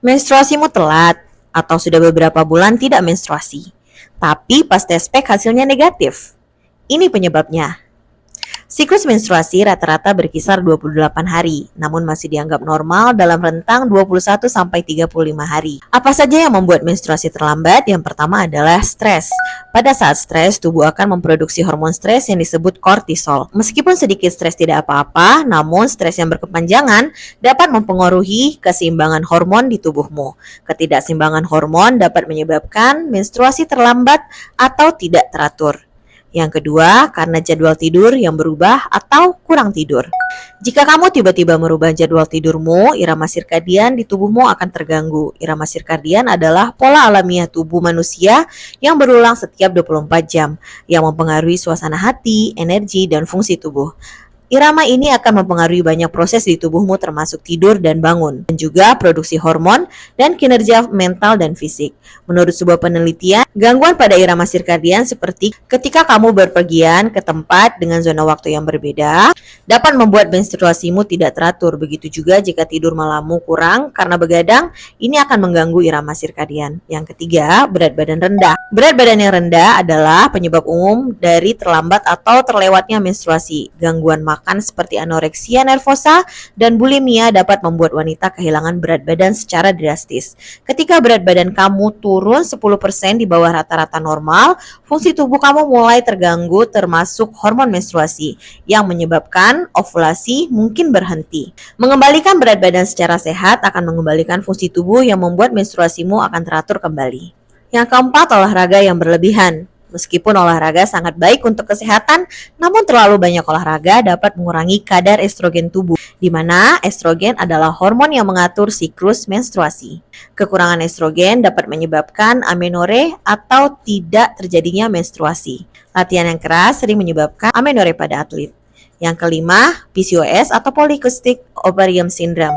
Menstruasimu telat atau sudah beberapa bulan tidak menstruasi, tapi pas tes pack hasilnya negatif. Ini penyebabnya. Siklus menstruasi rata-rata berkisar 28 hari, namun masih dianggap normal dalam rentang 21 sampai 35 hari. Apa saja yang membuat menstruasi terlambat? Yang pertama adalah stres. Pada saat stres, tubuh akan memproduksi hormon stres yang disebut kortisol. Meskipun sedikit stres tidak apa-apa, namun stres yang berkepanjangan dapat mempengaruhi keseimbangan hormon di tubuhmu. Ketidakseimbangan hormon dapat menyebabkan menstruasi terlambat atau tidak teratur. Yang kedua, karena jadwal tidur yang berubah atau kurang tidur. Jika kamu tiba-tiba merubah jadwal tidurmu, irama sirkadian di tubuhmu akan terganggu. Irama sirkadian adalah pola alamiah tubuh manusia yang berulang setiap 24 jam, yang mempengaruhi suasana hati, energi, dan fungsi tubuh. Irama ini akan mempengaruhi banyak proses di tubuhmu termasuk tidur dan bangun, dan juga produksi hormon dan kinerja mental dan fisik. Menurut sebuah penelitian, gangguan pada irama sirkadian seperti ketika kamu berpergian ke tempat dengan zona waktu yang berbeda, dapat membuat menstruasimu tidak teratur. Begitu juga jika tidur malammu kurang karena begadang, ini akan mengganggu irama sirkadian. Yang ketiga, berat badan rendah. Berat badan yang rendah adalah penyebab umum dari terlambat atau terlewatnya menstruasi. Gangguan makan seperti anoreksia nervosa dan bulimia dapat membuat wanita kehilangan berat badan secara drastis. Ketika berat badan kamu turun 10% di bawah rata-rata normal, fungsi tubuh kamu mulai terganggu termasuk hormon menstruasi yang menyebabkan ovulasi mungkin berhenti. Mengembalikan berat badan secara sehat akan mengembalikan fungsi tubuh yang membuat menstruasimu akan teratur kembali. Yang keempat, olahraga yang berlebihan. Meskipun olahraga sangat baik untuk kesehatan, namun terlalu banyak olahraga dapat mengurangi kadar estrogen tubuh, di mana estrogen adalah hormon yang mengatur siklus menstruasi. Kekurangan estrogen dapat menyebabkan amenore atau tidak terjadinya menstruasi. Latihan yang keras sering menyebabkan amenore pada atlet. Yang kelima, PCOS atau Polycystic Ovarian Syndrome,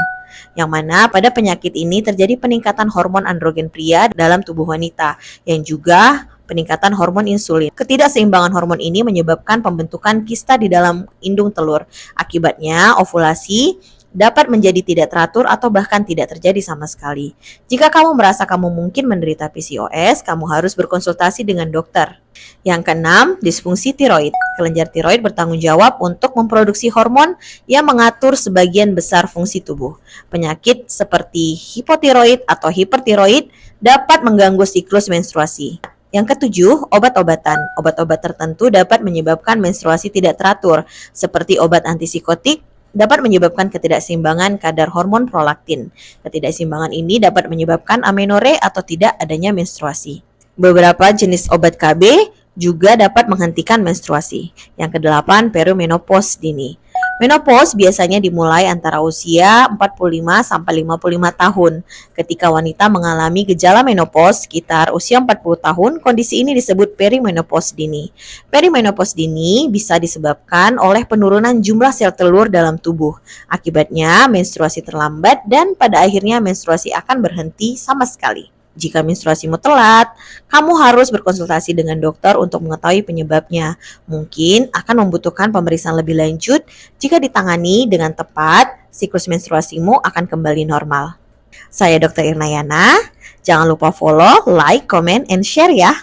yang mana pada penyakit ini terjadi peningkatan hormon androgen pria dalam tubuh wanita, yang juga peningkatan hormon insulin. Ketidakseimbangan hormon ini menyebabkan pembentukan kista di dalam indung telur. Akibatnya, ovulasi dapat menjadi tidak teratur atau bahkan tidak terjadi sama sekali. Jika kamu merasa kamu mungkin menderita PCOS, kamu harus berkonsultasi dengan dokter. Yang keenam, disfungsi tiroid. Kelenjar tiroid bertanggung jawab untuk memproduksi hormon yang mengatur sebagian besar fungsi tubuh. Penyakit seperti hipotiroid atau hipertiroid dapat mengganggu siklus menstruasi. Yang ketujuh, obat-obatan. Obat-obat tertentu dapat menyebabkan menstruasi tidak teratur, seperti obat antipsikotik dapat menyebabkan ketidakseimbangan kadar hormon prolaktin. Ketidakseimbangan ini dapat menyebabkan amenore atau tidak adanya menstruasi. Beberapa jenis obat KB juga dapat menghentikan menstruasi. Yang kedelapan, perimenopause dini. Menopause biasanya dimulai antara usia 45 sampai 55 tahun. Ketika wanita mengalami gejala menopause sekitar usia 40 tahun, kondisi ini disebut perimenopause dini. Perimenopause dini bisa disebabkan oleh penurunan jumlah sel telur dalam tubuh. Akibatnya menstruasi terlambat dan pada akhirnya menstruasi akan berhenti sama sekali. Jika menstruasimu telat, kamu harus berkonsultasi dengan dokter untuk mengetahui penyebabnya. Mungkin akan membutuhkan pemeriksaan lebih lanjut. Jika ditangani dengan tepat, siklus menstruasimu akan kembali normal. Saya Dr. Irnayana. Jangan lupa follow, like, comment, and share ya.